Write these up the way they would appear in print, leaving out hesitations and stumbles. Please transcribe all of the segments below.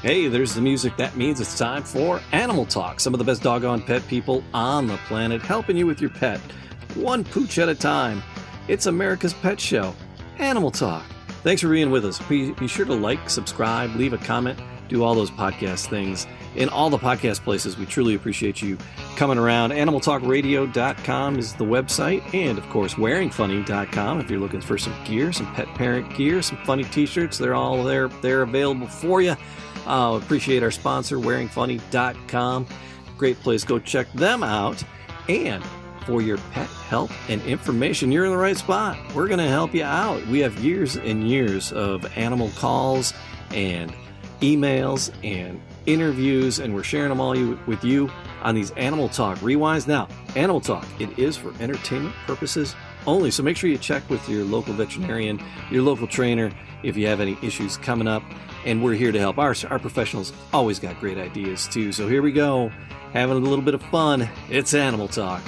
Hey, there's the music. That means it's time for Animal Talk. Some of the best doggone pet people on the planet helping you with your pet, one pooch at a time. It's America's Pet Show, Animal Talk. Thanks for being with us. Be sure to like, subscribe, leave a comment, do all those podcast things in all the podcast places. We truly appreciate you coming around. AnimalTalkRadio.com is the website, and of course, WearingFunny.com if you're looking for some gear, some pet parent gear, some funny t-shirts. They're all there. They're available for you. Appreciate our sponsor, WearingFunny.com. Great place. Go check them out. And for your pet help and information, you're in the right spot. We're going to help you out. We have years and years of animal calls and emails and interviews, and we're sharing them all with you on these Animal Talk Rewinds. Now, Animal Talk, it is for entertainment purposes only, so make sure you check with your local veterinarian, your local trainer, if you have any issues coming up, and we're here to help. Our professionals always got great ideas, too, so here we go, having a little bit of fun. It's Animal Talk.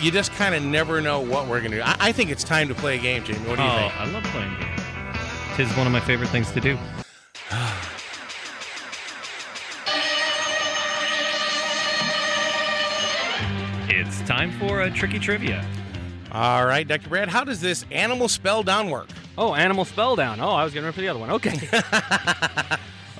You just kind of never know what we're going to do. I think it's time to play a game, Jamie. What do you think? I love playing games. Tis one of my favorite things to do. It's time for a tricky trivia. All right, Dr. Brad, how does this animal spell down work? Oh, animal spell down. Oh, I was getting ready for the other one. Okay.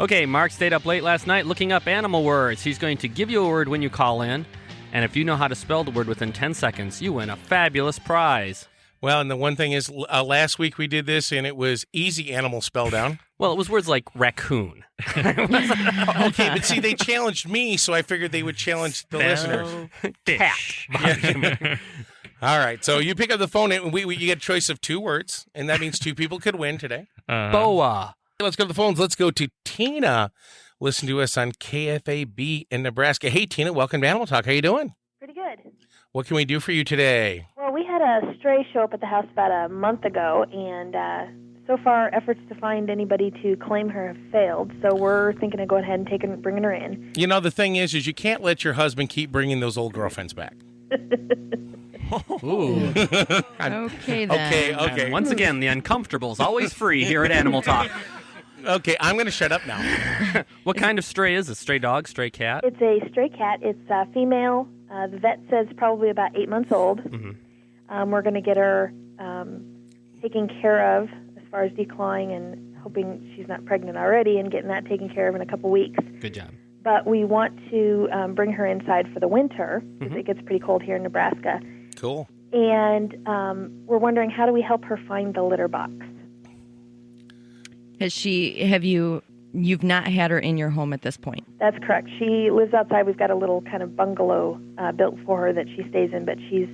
Okay, Mark stayed up late last night looking up animal words. He's going to give you a word when you call in, and if you know how to spell the word within 10 seconds, you win a fabulous prize. Well, and the one thing is, last week we did this, and it was easy animal spell down. Well, it was words like raccoon. Okay, but see, they challenged me, so I figured they would challenge the listeners. Cat. Yeah. All right, so you pick up the phone, and you get a choice of two words, and that means two people could win today. Boa. Let's go to the phones. Let's go to Tina. Listen to us on KFAB in Nebraska. Hey, Tina, welcome to Animal Talk. How you doing? Pretty good. What can we do for you today? Well, we had a stray show up at the house about a month ago, and so far efforts to find anybody to claim her have failed, so we're thinking of going ahead and bringing her in. You know, the thing is you can't let your husband keep bringing those old girlfriends back. Ooh. Okay, then. Okay. And once again, the uncomfortable's always free here at Animal Talk. Okay, I'm going to shut up now. What kind of stray is it? Stray dog? Stray cat? It's a stray cat. It's female. The vet says probably about 8 months old. Mm-hmm. We're going to get her taken care of as far as declawing and hoping she's not pregnant already and getting that taken care of in a couple weeks. Good job. But we want to bring her inside for the winter because it gets pretty cold here in Nebraska. Cool. And we're wondering, how do we help her find the litter box? You've not had her in your home at this point? That's correct. She lives outside. We've got a little kind of bungalow built for her that she stays in, but she's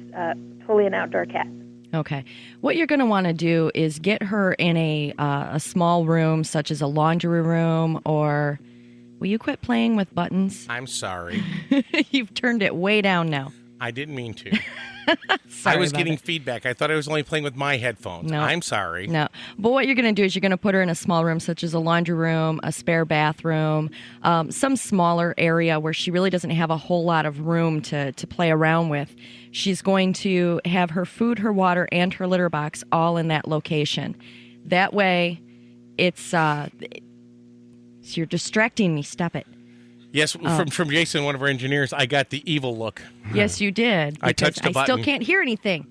totally an outdoor cat. Okay. What you're going to want to do is get her in a small room, such as a laundry room, or will you quit playing with buttons? I'm sorry. You've turned it way down now. I didn't mean to. Sorry I was about getting it. feedback. I thought I was only playing with my headphones. No. I'm sorry. No. But what you're going to do is you're going to put her in a small room, such as a laundry room, a spare bathroom, some smaller area where she really doesn't have a whole lot of room to play around with. She's going to have her food, her water, and her litter box all in that location. That way, you're distracting me. Stop it. Yes, from Jason, one of our engineers, I got the evil look. Yes, you did. I touched the I button. still can't hear anything.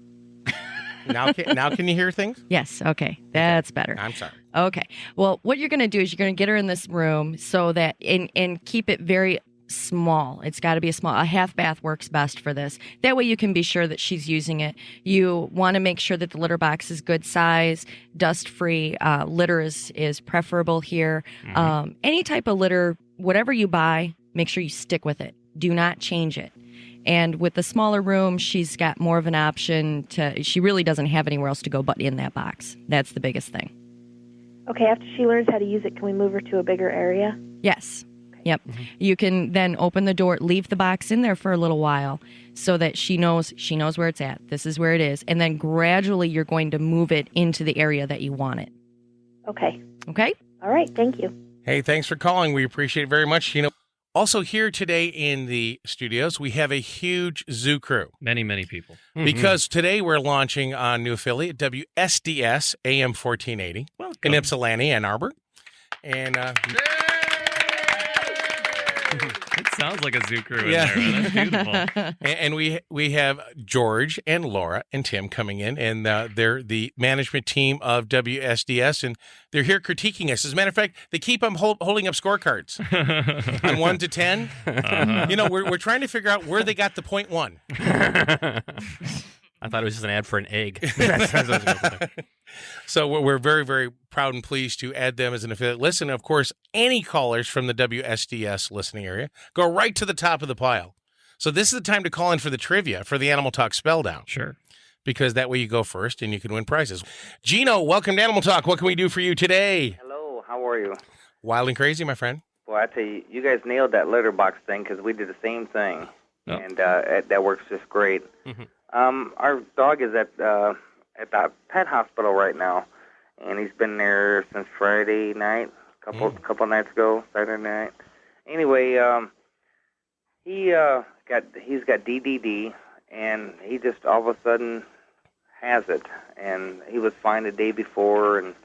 Now can you hear things? Yes. Okay. That's better. I'm sorry. Okay. Well, what you're going to do is you're going to get her in this room so that and keep it very small. It's got to be a half bath works best for this. That way you can be sure that she's using it. You want to make sure that the litter box is good size, dust free. Litter is preferable here. Mm-hmm. Any type of litter, whatever you buy, make sure you stick with it. Do not change it. And with the smaller room, she's got more of an option she really doesn't have anywhere else to go but in that box. That's the biggest thing. Okay, after she learns how to use it, can we move her to a bigger area? Yes. Yep. Mm-hmm. You can then open the door, leave the box in there for a little while so that she knows where it's at. This is where it is. And then gradually you're going to move it into the area that you want it. Okay. Okay? All right, thank you. Hey, thanks for calling. We appreciate it very much. Also here today in the studios, we have a huge zoo crew. Many, many people. Because today we're launching a new affiliate, WSDS AM 1480 in Ypsilanti, Ann Arbor. And It sounds like a zoo crew in Yeah. there. That's beautiful. And we have George and Laura and Tim coming in, and they're the management team of WSDS, and they're here critiquing us. As a matter of fact, they keep on holding up scorecards on 1 to 10. Uh-huh. You know, we're trying to figure out where they got the .1. I thought it was just an ad for an egg. So we're very, very proud and pleased to add them as an affiliate list. And, of course, any callers from the WSDS listening area go right to the top of the pile. So this is the time to call in for the trivia for the Animal Talk Spell Down, Sure. because that way you go first and you can win prizes. Geno, welcome to Animal Talk. What can we do for you today? Hello, how are you? Wild and crazy, my friend. Well, I tell you, you guys nailed that litter box thing because we did the same thing, Oh. and that works just great. Mhm. Our dog is at the pet hospital right now, and he's been there since Friday night, couple nights ago, Saturday night. Anyway, he's got DDD, and he just all of a sudden has it, and he was fine the day before, and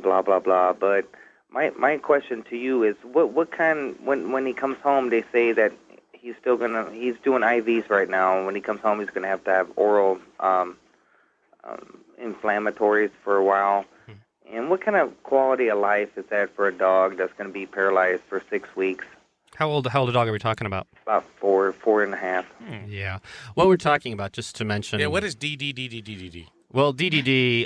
blah blah blah. But my question to you is, what kind when he comes home, they say that he's doing IVs right now. When he comes home, he's gonna have to have oral inflammatories for a while. And what kind of quality of life is that for a dog that's going to be paralyzed for 6 weeks? How old a dog are we talking about? About four and a half. Yeah. What we're talking about, just to mention. Yeah, what is DDD? Well, DDD,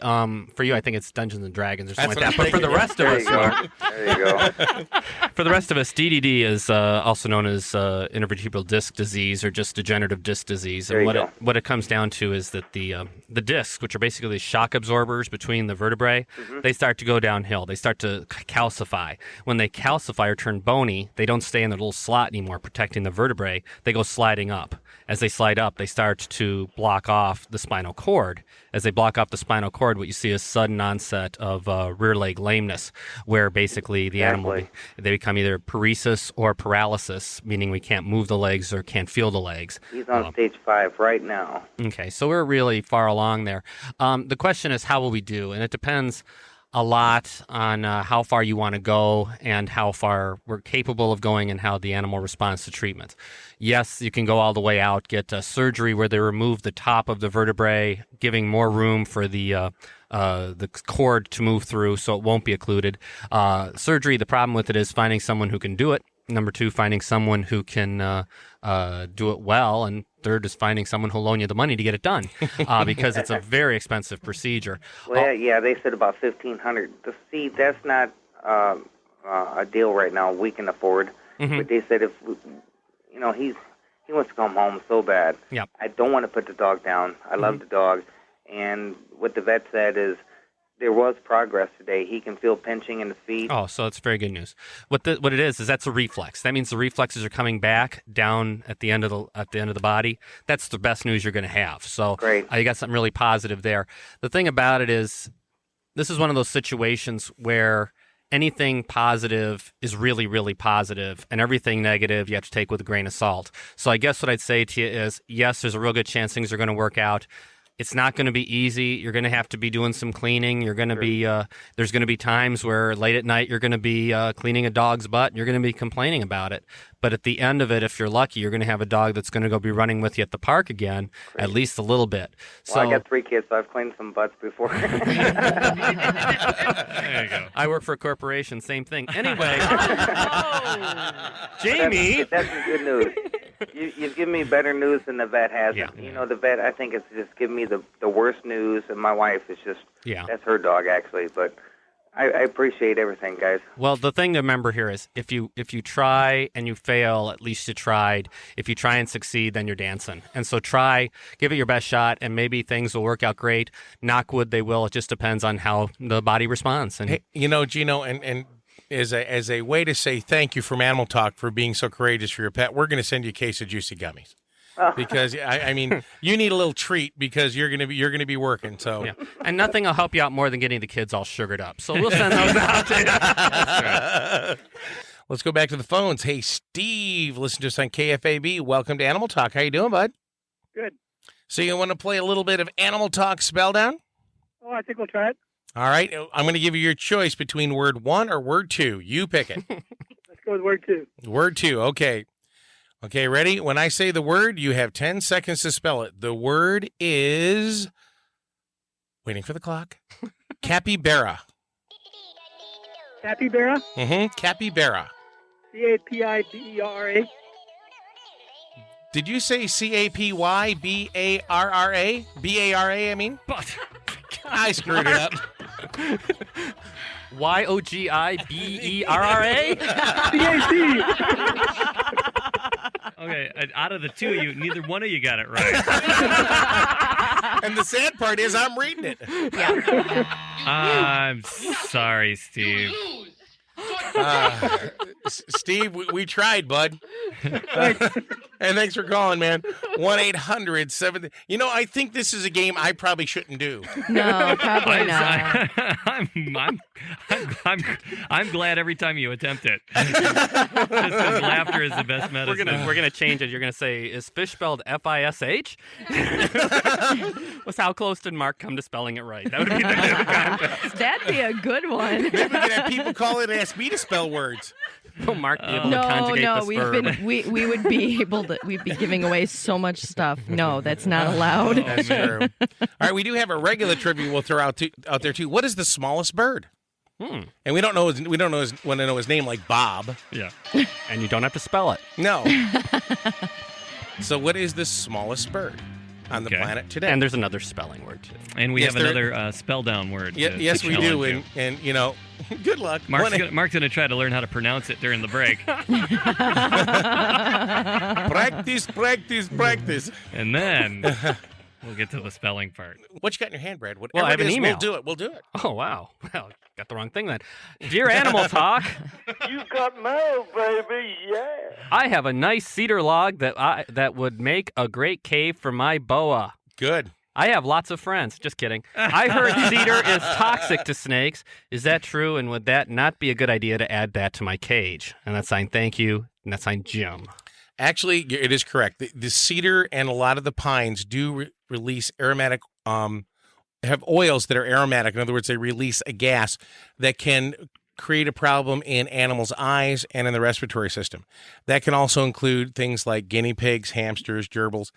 for you, I think it's Dungeons and Dragons or something That's like that. what But for the rest of There us, you go. Mark, There you go. for the rest of us, DDD is also known as intervertebral disc disease or just degenerative disc disease. There And you go. what it comes down to is that the discs, which are basically shock absorbers between the vertebrae, they start to go downhill. They start to calcify. When they calcify or turn bony, they don't stay in their little slot anymore, protecting the vertebrae. They go sliding up. As they slide up, they start to block off the spinal cord. As they block off the spinal cord, what you see is sudden onset of rear leg lameness, where basically the animal, Exactly. they become either paresis or paralysis, meaning we can't move the legs or can't feel the legs. He's on stage 5 right now. Okay, so we're really far along there. The question is, how will we do? And it depends a lot on how far you want to go and how far we're capable of going and how the animal responds to treatment. Yes, you can go all the way out, get surgery where they remove the top of the vertebrae, giving more room for the cord to move through so it won't be occluded. Surgery, the problem with it is finding someone who can do it. Number 2, finding someone who can do it well. And third is finding someone who'll loan you the money to get it done because it's a very expensive procedure. Well, yeah, they said about $1,500. See, that's not a deal right now we can afford. But they said if he wants to come home so bad. Yep. I don't want to put the dog down. I love the dog, and what the vet said is there was progress today. He can feel pinching in his feet. Oh, so it's very good news. What it is that's a reflex. That means the reflexes are coming back down at the end of the body. That's the best news you're going to have. So Great. You got something really positive there. The thing about it is, this is one of those situations where anything positive is really, really positive, and everything negative you have to take with a grain of salt. So I guess what I'd say to you is, yes, there's a real good chance things are going to work out. It's not going to be easy. You're going to have to be doing some cleaning. You're going to be there's going to be times where late at night you're going to be cleaning a dog's butt and you're going to be complaining about it. But at the end of it, if you're lucky, you're going to have a dog that's going to go be running with you at the park again, at least a little bit. Well, So I got 3 kids, so I've cleaned some butts before. There you go. I work for a corporation, same thing. Anyway, Jamie. That's some good news. You've given me better news than the vet has. Yeah. You know, the vet, I think, is just giving me the worst news, and my wife is just, Yeah. that's her dog, actually. But I appreciate everything, guys. Well, the thing to remember here is if you try and you fail, at least you tried. If you try and succeed, then you're dancing. And so give it your best shot, and maybe things will work out great. Knock wood, they will. It just depends on how the body responds. And Hey, Geno, and as a way to say thank you from Animal Talk for being so courageous for your pet, we're going to send you a case of juicy gummies. Because I mean, you need a little treat because you're gonna be working. So yeah. And nothing will help you out more than getting the kids all sugared up. So we'll send those out to you. Let's go back to the phones. Hey, Steve, listen to us on KFAB. Welcome to Animal Talk. How you doing, bud? Good. So you want to play a little bit of Animal Talk Spell Down? Oh, I think we'll try it. All right. I'm going to give you your choice between word 1 or word 2. You pick it. go with word 2. Word 2. Okay. Okay, ready? When I say the word, you have 10 seconds to spell it. The word is, waiting for the clock, capybara. Capybara? Capybara. CAPIBERA. Did you say CAPYBARRA? BARA, I mean? I screwed it up. YOGIBERRA? CAP. Okay, out of the two of you, neither one of you got it right. And the sad part is I'm reading it. I'm sorry, Steve. Steve, we tried, bud. And thanks for calling, man. 1-800-7. You know, I think this is a game I probably shouldn't do. No, probably not. I'm glad every time you attempt it. Just 'cause laughter is the best medicine. We're gonna change it. You're gonna say, is fish spelled FISH? What's how close did Mark come to spelling it right? That would be the contest. That'd be a good one. Maybe we could have people call in and ask me to spell words. Will Mark be able to conjugate this verb? We would be able to. We'd be giving away so much stuff. No, that's not allowed. That's true. All right, we do have a regular trivia we'll throw out there too. What is the smallest bird? And we don't know. We don't know want to know his name, like Bob. Yeah. And you don't have to spell it. No. So, what is the smallest bird on the planet today? And there's another spelling word too. And we have another spell down word. Yes, we do. And you know, good luck. Mark's going to try to learn how to pronounce it during the break. Practice. And then we'll get to the spelling part. What you got in your hand, Brad? Well, I have an email. We'll do it. Oh, wow. Well, got the wrong thing then. Dear Animal Talk. You got mail, baby, yeah. I have a nice cedar log that would make a great cave for my boa. Good. I have lots of friends. Just kidding. I heard cedar is toxic to snakes. Is that true? And would that not be a good idea to add that to my cage? And that's signed thank you. And that's signed Jim. Actually, it is correct. The cedar and a lot of the pines do release aromatic, have oils that are aromatic. In other words, they release a gas that can create a problem in animals' eyes and in the respiratory system. That can also include things like guinea pigs, hamsters, gerbils.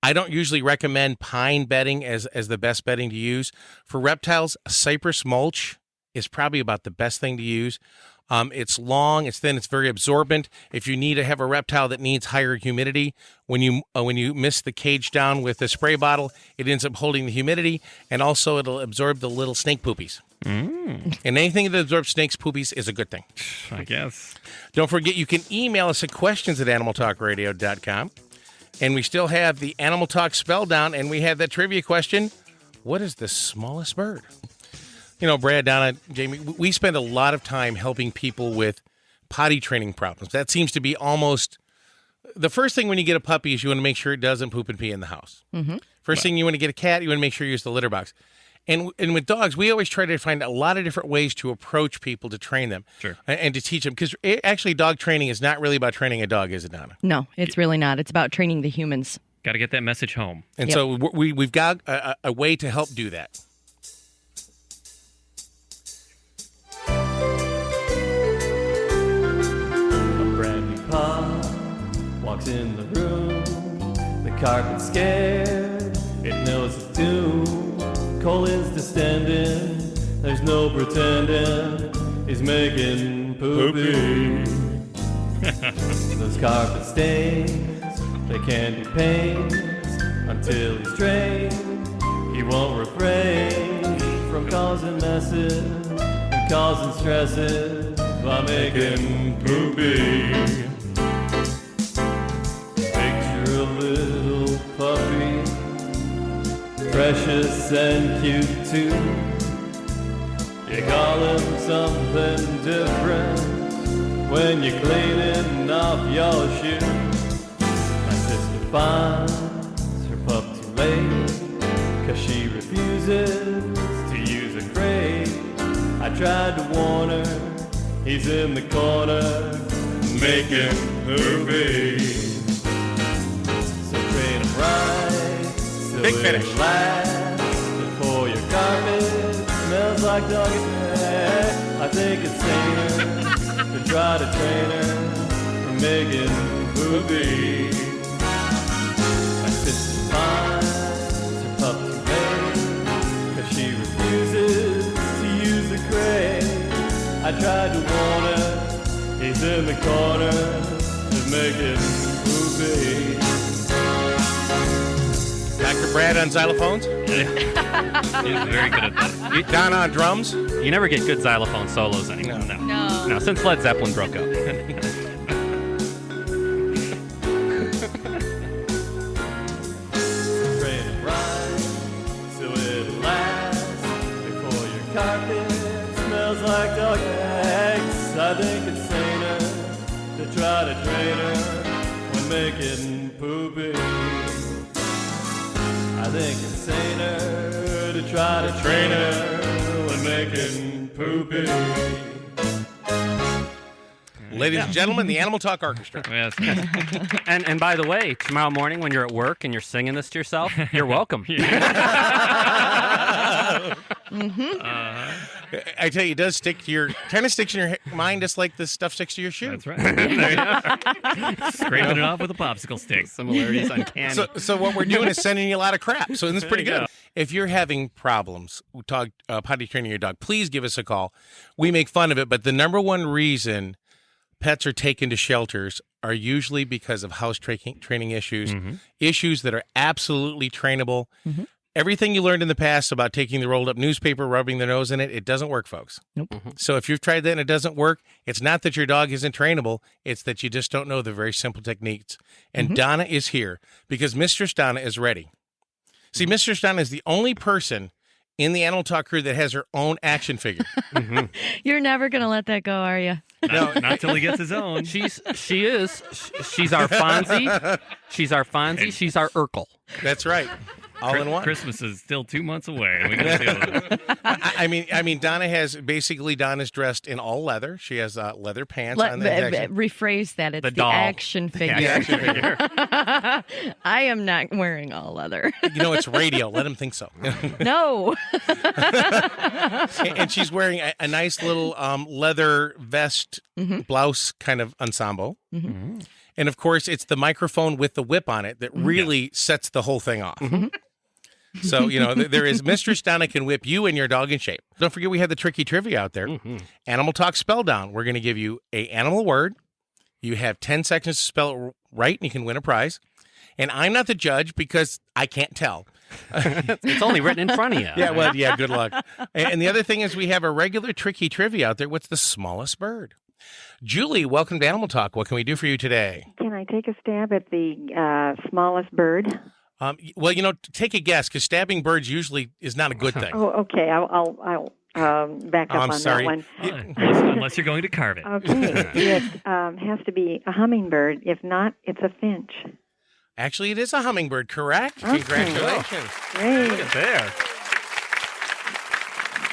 I don't usually recommend pine bedding as the best bedding to use. For reptiles, cypress mulch is probably about the best thing to use. It's long, it's thin, it's very absorbent. If you need to have a reptile that needs higher humidity, when you mist the cage down with a spray bottle, it ends up holding the humidity, and also it'll absorb the little snake poopies. And anything that absorbs snakes' poopies is a good thing. I guess. Don't forget, you can email us at questions@animaltalkradio.com. And we still have the Animal Talk spell down, and we have that trivia question. What is the smallest bird? You know, Brad, Donna, Jamie, we spend a lot of time helping people with potty training problems. That seems to be almost the first thing when you get a puppy is you want to make sure it doesn't poop and pee in the house. First thing you want to get a cat, you want to make sure you use the litter box. And with dogs, we always try to find a lot of different ways to approach people to train them and to teach them. Because actually, dog training is not really about training a dog, is it, Donna? No, it's really not. It's about training the humans. Got to get that message home. And so we've got a way to help do that. A brand new pup walks in the room. The carpet's scared. It knows its doom. Colin's distending, there's no pretending, he's making poopy. Those carpet stains, they can be pains, until he's drained, he won't refrain from causing messes and causing stresses by making poopy. Picture a little puppy, precious and cute too. You call him something different when you're cleaning off your shoes. My sister finds her pup too late, 'cause she refuses to use a crate. I tried to warn her, he's in the corner making poopy. So train him right, Big finish. Before your carpet smells like doggy hair, I think it's saner to try to train her from making poopy. My sister finds her pup too late, 'cause she refuses to use the crate. I tried to warn her, he's in the corner, just making poopy. Dr. Brad on xylophones. He's very good at that. Donna on drums. You never get good xylophone solos anymore. No. No, since Led Zeppelin broke up. Train it right, so it'll last before your carpet smells like dog eggs. I think it's saner to try to train her when making poopy. I think it's saner to try to train her when making poopy. Ladies and gentlemen, the Animal Talk Orchestra. Yes. And by the way, tomorrow morning when you're at work and you're singing this to yourself, you're welcome. I tell you, it does stick to your, kind of sticks in your mind just like this stuff sticks to your shoe. That's right. There you go. Scraping it off with a popsicle stick. Similarities uncanny. So what we're doing is sending you a lot of crap. So this is pretty There you good. If you're having problems potty training your dog, please give us a call. We make fun of it, but the number one reason pets are taken to shelters are usually because of house training issues, issues that are absolutely trainable. Everything you learned in the past about taking the rolled up newspaper, rubbing their nose in it, it doesn't work, folks. Nope. So if you've tried that and it doesn't work, it's not that your dog isn't trainable. It's that you just don't know the very simple techniques. And Donna is here because Mistress Donna is ready. See, Mistress Donna is the only person in the Animal Talk crew that has her own action figure. You're never going to let that go, are you? No, not till he gets his own. She's our Fonzie. She's our Fonzie. She's our Urkel. That's right. All in one. Christmas is still 2 months away. We gotta deal with it. I mean, Donna's dressed in all leather. She has leather pants on the Rephrase that. It's The the, doll. action figure. The action figure. I am not wearing all leather. You know, it's radio. Let him think so. No. And she's wearing a nice little leather vest, blouse kind of ensemble. And of course, it's the microphone with the whip on it that really sets the whole thing off. So, you know, there is Mistress Donna can whip you and your dog in shape. Don't forget we have the tricky trivia out there. Animal Talk Spell Down. We're going to give you an animal word. You have 10 seconds to spell it right, and you can win a prize. And I'm not the judge because I can't tell. It's only written in front of you. Yeah, well, yeah, good luck. And the other thing is we have a regular tricky trivia out there. What's the smallest bird? Julie, welcome to Animal Talk. What can we do for you today? Can I take a stab at the smallest bird? Well, you know, take a guess, because stabbing birds usually is not a good thing. Oh, okay. I'll back up I'm on sorry. that one. Unless you're going to carve it. Okay. It has to be a hummingbird. If not, it's a finch. Actually, it is a hummingbird, correct? Okay. Congratulations. Great. Look at there.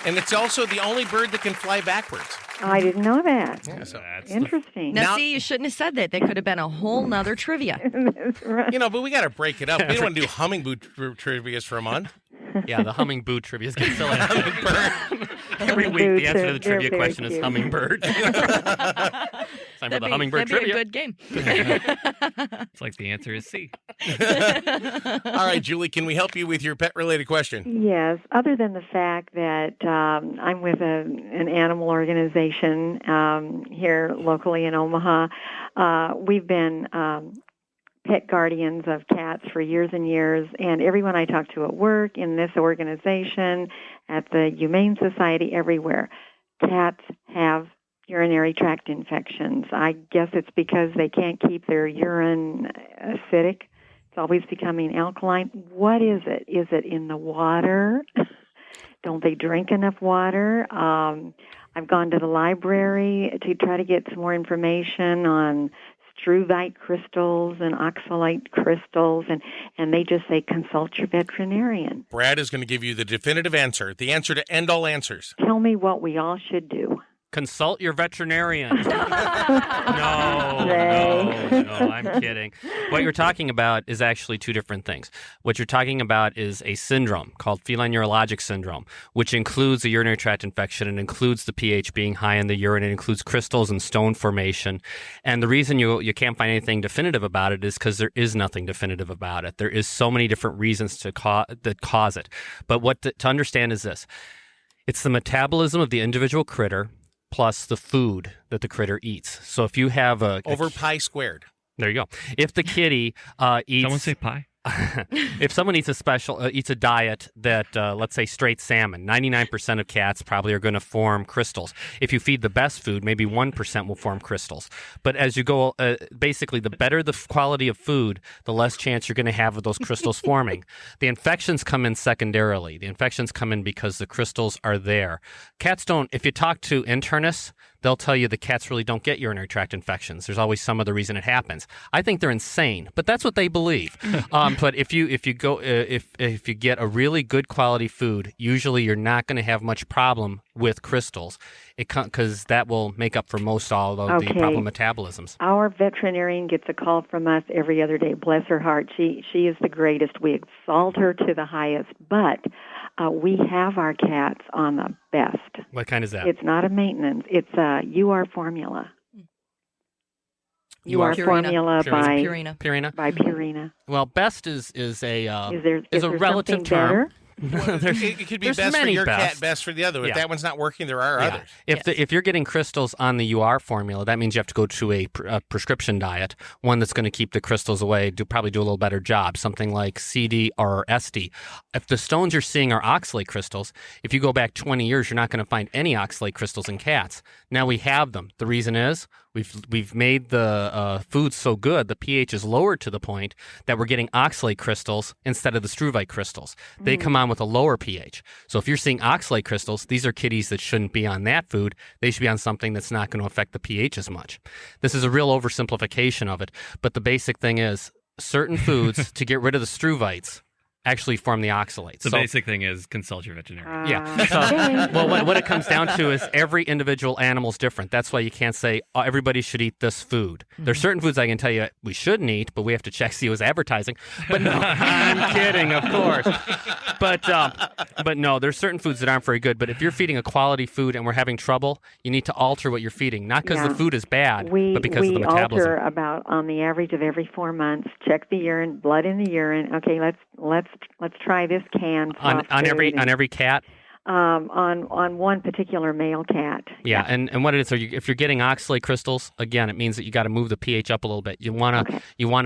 And it's also the only bird that can fly backwards. I didn't know that. Yeah, so Interesting. Now, see, you shouldn't have said that. That could have been a whole nother trivia. That's right. you know, but we got to break it up. We don't want to do hummingbird trivias for a month. Yeah, the hummingbird trivia is getting silly. Every week, the answer to the trivia question is hummingbird. Time for the hummingbird that'd trivia. be a good game. It's like the answer is C. All right, Julie, can we help you with your pet-related question? Yes. Other than the fact that I'm with an animal organization here locally in Omaha, we've been pet guardians of cats for years and years, and everyone I talk to at work, in this organization, at the Humane Society, everywhere, cats have urinary tract infections. I guess it's because they can't keep their urine acidic. It's always becoming alkaline. What is it? Is it in the water? Don't they drink enough water? I've gone to the library to try to get some more information on struvite crystals and oxalate crystals, and they just say consult your veterinarian. Brad is going to give you the definitive answer, the answer to end all answers. Tell me what we all should do. Consult your veterinarian. No, I'm kidding. What you're talking about is actually two different things. What you're talking about is a syndrome called feline neurologic syndrome, which includes a urinary tract infection. It includes the pH being high in the urine. It includes crystals and stone formation. And the reason you can't find anything definitive about it is because there is nothing definitive about it. There is so many different reasons that cause it. But what to understand is this. It's the metabolism of the individual critter plus the food that the critter eats. So if you have over pi squared. There you go. If the kitty eats... Someone say pi? If someone eats a diet that, let's say, straight salmon, 99% of cats probably are going to form crystals. If you feed the best food, maybe 1% will form crystals. But as you go, basically, the better the quality of food, the less chance you're going to have of those crystals forming. The infections come in secondarily. The infections come in because the crystals are there. Cats don't, if you talk to internists, they'll tell you the cats really don't get urinary tract infections. There's always some other reason it happens. I think they're insane, but that's what they believe. But if you get a really good quality food, usually you're not going to have much problem with crystals, because that will make up for most all of the problem metabolisms. Our veterinarian gets a call from us every other day. Bless her heart. She is the greatest. We exalt her to the highest. But we have our cats on the best. What kind is that? It's not a maintenance. It's a UR formula. UR formula by Purina. By Purina. Well, best is a relative term. Better? It could be best for your cat, best for the other. If that one's not working, there are others. If you're getting crystals on the UR formula, that means you have to go to a prescription diet, one that's going to keep the crystals away, probably do a little better job, something like CD or SD. If the stones you're seeing are oxalate crystals, if you go back 20 years, you're not going to find any oxalate crystals in cats. Now we have them. The reason is we've made the food so good, the pH is lowered to the point that we're getting oxalate crystals instead of the struvite crystals. They come on with a lower pH. So if you're seeing oxalate crystals, these are kitties that shouldn't be on that food. They should be on something that's not going to affect the pH as much. This is a real oversimplification of it, but the basic thing is certain foods to get rid of the struvites actually form the oxalates. The basic thing is consult your veterinarian. Yeah. So, well, what it comes down to is every individual animal is different. That's why you can't say everybody should eat this food. There's certain foods I can tell you we shouldn't eat, but we have to check see who's advertising. But no, I'm kidding, of course. But no, there's certain foods that aren't very good. But if you're feeding a quality food and we're having trouble, you need to alter what you're feeding, not because the food is bad, but because of the metabolism. We alter about on the average of every 4 months. Check the urine, blood in the urine. Okay, let's try this can on every cat. On one particular male cat. Yeah, and what it is, if you're getting oxalate crystals, again, it means that you got to move the pH up a little bit. You wanna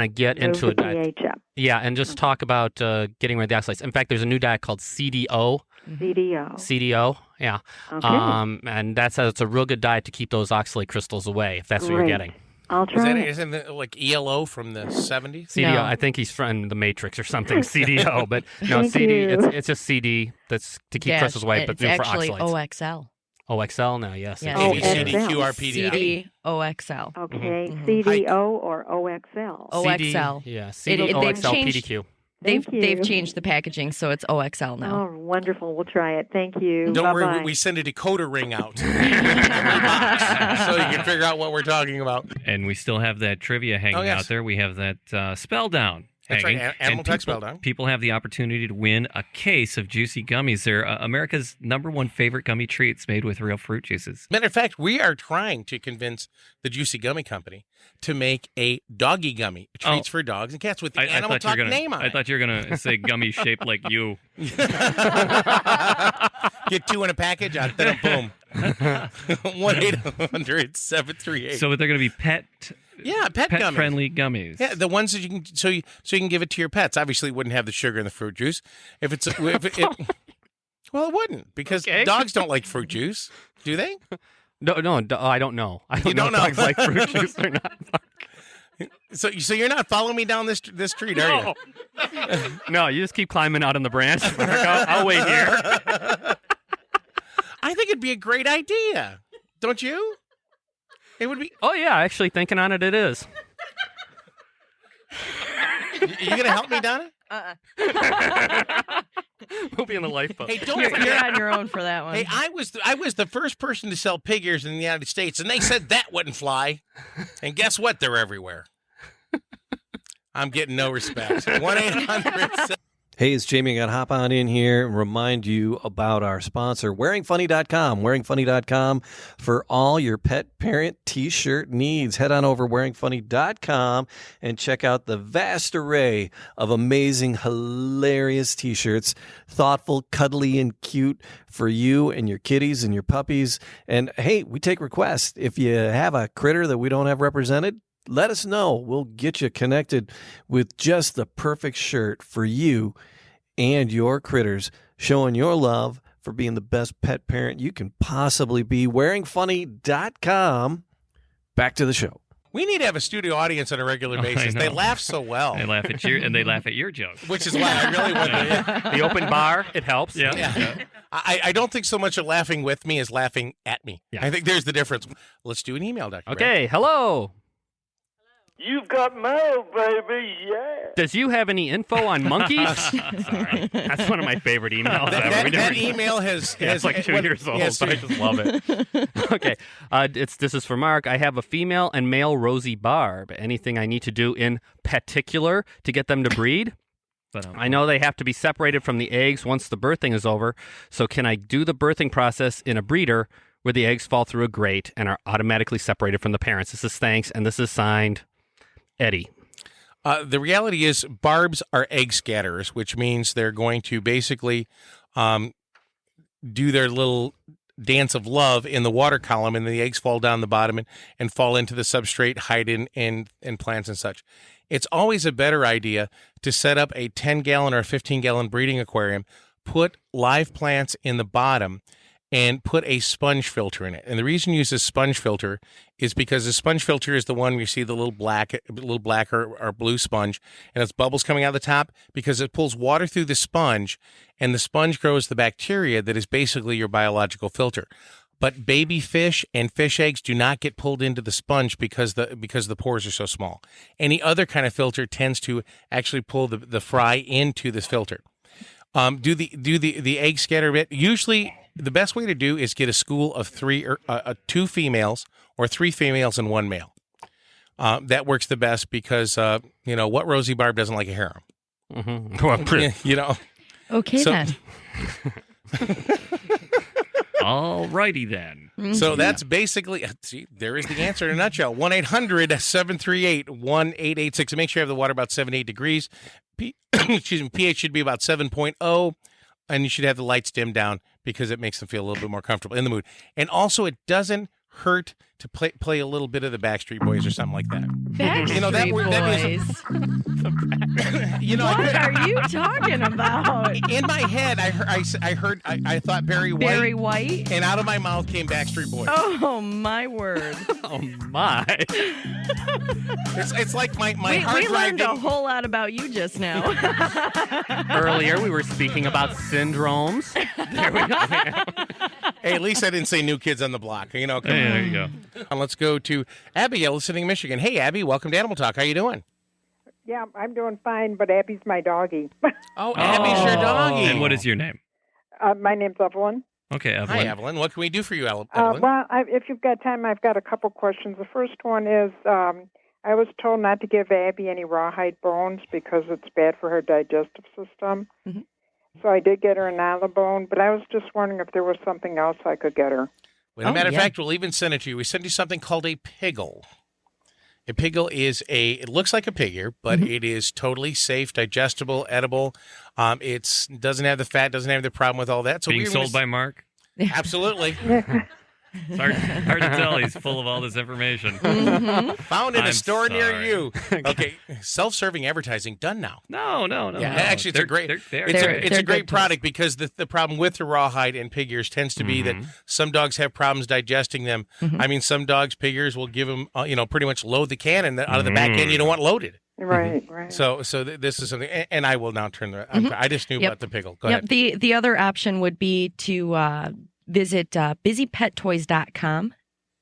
get into a diet. pH up. Yeah, and just talk about getting rid of the oxalates. In fact, there's a new diet called CDO. CDO, yeah. Okay. And it's a real good diet to keep those oxalate crystals away if that's what you're getting. I'll try. Isn't it like ELO from the 70s? CDO, no. I think he's from The Matrix or something. CDO, but no, CD. It's just CD that's to keep crystals away, but it's for actually OXL. OXL now, yes. CDQRPD. CDOXL. Okay, CDO or OXL. OXL. Yeah, CDOXL PDQ. They've changed the packaging, so it's OXL now. Oh, wonderful. We'll try it. Thank you. Don't Bye-bye. worry, we send a decoder ring out so you can figure out what we're talking about. And we still have that trivia hanging out there. We have that spell down. That's hanging. right, Animal Tech spell down. People have the opportunity to win a case of juicy gummies. They're America's #1 favorite gummy treats made with real fruit juices. Matter of fact, we are trying to convince the Juicy Gummy Company to make a doggy gummy, treats for dogs and cats with the Animal Talk name on it. I thought you were going to say gummy shaped like you. Get 2 in a package, boom. 1-800-738. So they're going to be pet gummies. friendly gummies. Yeah, the ones that you can so you can give it to your pets. Obviously, it wouldn't have the sugar in the fruit juice. Well, it wouldn't because dogs don't like fruit juice, do they? No, I don't know. I don't know if dogs like fruit juice or not. So you're not following me down this street, are you? No, you just keep climbing out on the branch. I'll wait here. I think it'd be a great idea, don't you? It would be. Oh yeah, actually thinking on it is. You gonna help me, Donna? We'll be in the lifeboat. Hey, don't You're forget. on your own for that one. Hey, I was the first person to sell pig ears in the United States, and they said that wouldn't fly. And guess what? They're everywhere. I'm getting no respect. 1-800. Hey, it's Jamie. I got to hop on in here and remind you about our sponsor, wearingfunny.com. Wearingfunny.com for all your pet parent T-shirt needs. Head on over wearingfunny.com and check out the vast array of amazing, hilarious T-shirts. Thoughtful, cuddly, and cute for you and your kitties and your puppies. And hey, we take requests. If you have a critter that we don't have represented, let us know. We'll get you connected with just the perfect shirt for you and your critters, showing your love for being the best pet parent you can possibly be. Wearingfunny.com. Back to the show. We need to have a studio audience on a regular basis. They laugh so well. They laugh at your jokes. Which is why I really want to. The open bar, it helps. Yeah. I don't think so much of laughing with me as laughing at me. Yeah. I think there's the difference. Let's do an email, Dr. Okay, hello. You've got mail, baby, yeah. Does you have any info on monkeys? Sorry. That's one of my favorite emails ever. That email has it's like 2 years old, but I just love it. Okay, this is for Mark. I have a female and male rosy barb. Anything I need to do in particular to get them to breed? I know they have to be separated from the eggs once the birthing is over. So can I do the birthing process in a breeder where the eggs fall through a grate and are automatically separated from the parents? This is thanks, and this is signed Eddie. The reality is barbs are egg scatterers, which means they're going to basically do their little dance of love in the water column, and then the eggs fall down the bottom and fall into the substrate, hide in plants and such. It's always a better idea to set up a 10-gallon or 15-gallon breeding aquarium, put live plants in the bottom, and put a sponge filter in it. And the reason you use a sponge filter is because the sponge filter is the one where you see the little black or blue sponge, and it's bubbles coming out the top because it pulls water through the sponge, and the sponge grows the bacteria that is basically your biological filter. But baby fish and fish eggs do not get pulled into the sponge because the pores are so small. Any other kind of filter tends to actually pull the fry into this filter. Do the egg scatter bit. Usually, the best way to do is get a school of 2 females or 3 females and 1 male. That works the best because what rosy barb doesn't like a harem. Mm-hmm. Okay, then. All righty then. So that's basically, see, there is the answer in a nutshell. 1-800-738-1886. Make sure you have the water about 78 degrees. pH should be about 7.0, and you should have the lights dimmed down because it makes them feel a little bit more comfortable in the mood. And also, it doesn't hurt to play a little bit of the Backstreet Boys or something like that. Backstreet Boys. What are you talking about? In my head, I thought Barry White. Barry White? And out of my mouth came Backstreet Boys. Oh, my word. Oh, my. It's like my hard we drive. learned a whole lot about you just now. Earlier, we were speaking about syndromes. There we go. Hey, at least I didn't say New Kids on the Block. Come on. There you go. Let's go to Abigail, listening in Michigan. Hey, Abby, welcome to Animal Talk. How you doing? Yeah, I'm doing fine, but Abby's my doggy. Oh, Abby's your doggy. And what is your name? My name's Evelyn. Okay, Evelyn. Hi, Evelyn. What can we do for you, Evelyn? If you've got time, I've got a couple questions. The first one is I was told not to give Abby any rawhide bones because it's bad for her digestive system. Mm-hmm. So I did get her an olive bone, but I was just wondering if there was something else I could get her. As a matter of fact, we'll even send it to you. We send you something called a piggle. A piggle is it looks like a pig ear, but it is totally safe, digestible, edible. It doesn't have the fat, doesn't have the problem with all that. So being sold by Mark? Absolutely. It's hard to tell. He's full of all this information. Found in a store near you. Okay, self-serving advertising done now. No. Yeah, actually, it's a great product because the problem with the rawhide and pig ears tends to be that some dogs have problems digesting them. I mean, some dogs, pig ears will give them, pretty much load the can, and out of the back end, you don't want loaded. Right. So this is something, and I will now turn I just knew about the piggle. Go ahead. The other option would be to visit busypettoys.com.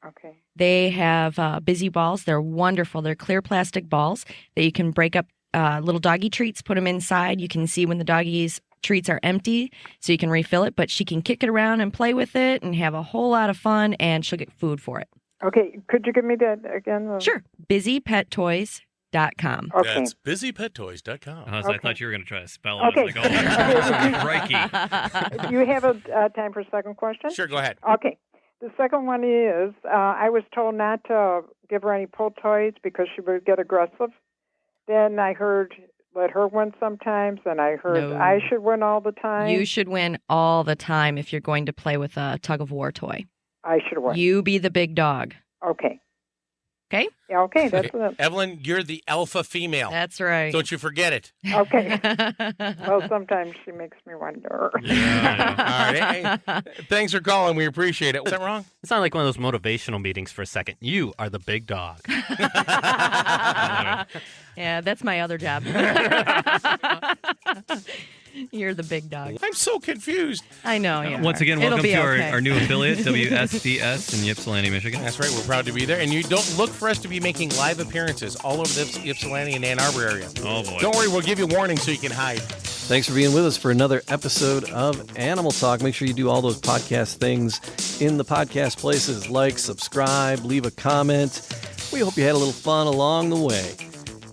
Okay. They have busy balls. They're wonderful. They're clear plastic balls that you can break up little doggy treats, put them inside. You can see when the doggies treats are empty, so you can refill it, but she can kick it around and play with it and have a whole lot of fun, and she'll get food for it. Okay, could you give me that again? Sure. BusyPetToys.com. Okay. That's busypettoys.com. I thought you were going to try to spell it. Okay. I was like, oh, crikey. Do you have a time for a second question? Sure, go ahead. Okay. The second one is I was told not to give her any pull toys because she would get aggressive. Then I heard let her win sometimes, and I heard I should win all the time. You should win all the time if you're going to play with a tug-of-war toy. I should win. You be the big dog. Okay. Okay? Yeah, okay, that's it. Evelyn, you're the alpha female. That's right. Don't you forget it. Okay. Well, sometimes she makes me wonder. Yeah. All right. Hey, thanks for calling. We appreciate it. Was that wrong? It sounded like one of those motivational meetings for a second. You are the big dog. Yeah, that's my other job. You're the big dog. I'm so confused. I know. You Once are. again, It'll welcome be to okay. our new affiliate, WSDS in Ypsilanti, Michigan. That's right. We're proud to be there. And you don't look for us to be making live appearances all over the Ypsilanti and Ann Arbor area. Oh, boy. Don't worry. We'll give you warning so you can hide. Thanks for being with us for another episode of Animal Talk. Make sure you do all those podcast things in the podcast places, like, subscribe, leave a comment. We hope you had a little fun along the way.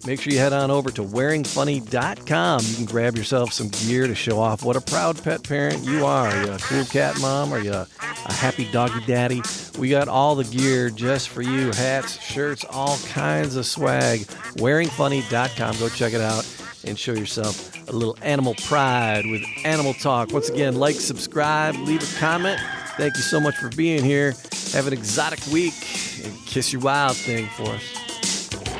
Make sure you head on over to wearingfunny.com. You can grab yourself some gear to show off what a proud pet parent you are. Are you a cool cat mom? Are you a happy doggy daddy? We got all the gear just for you. Hats, shirts, all kinds of swag. Wearingfunny.com. Go check it out and show yourself a little animal pride with Animal Talk. Once again, like, subscribe, leave a comment. Thank you so much for being here. Have an exotic week and kiss your wild thing for us.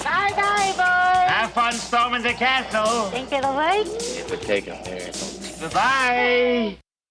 Bye-bye, boys. Have fun storming the castle. Think it'll work? It would take them there. Bye-bye.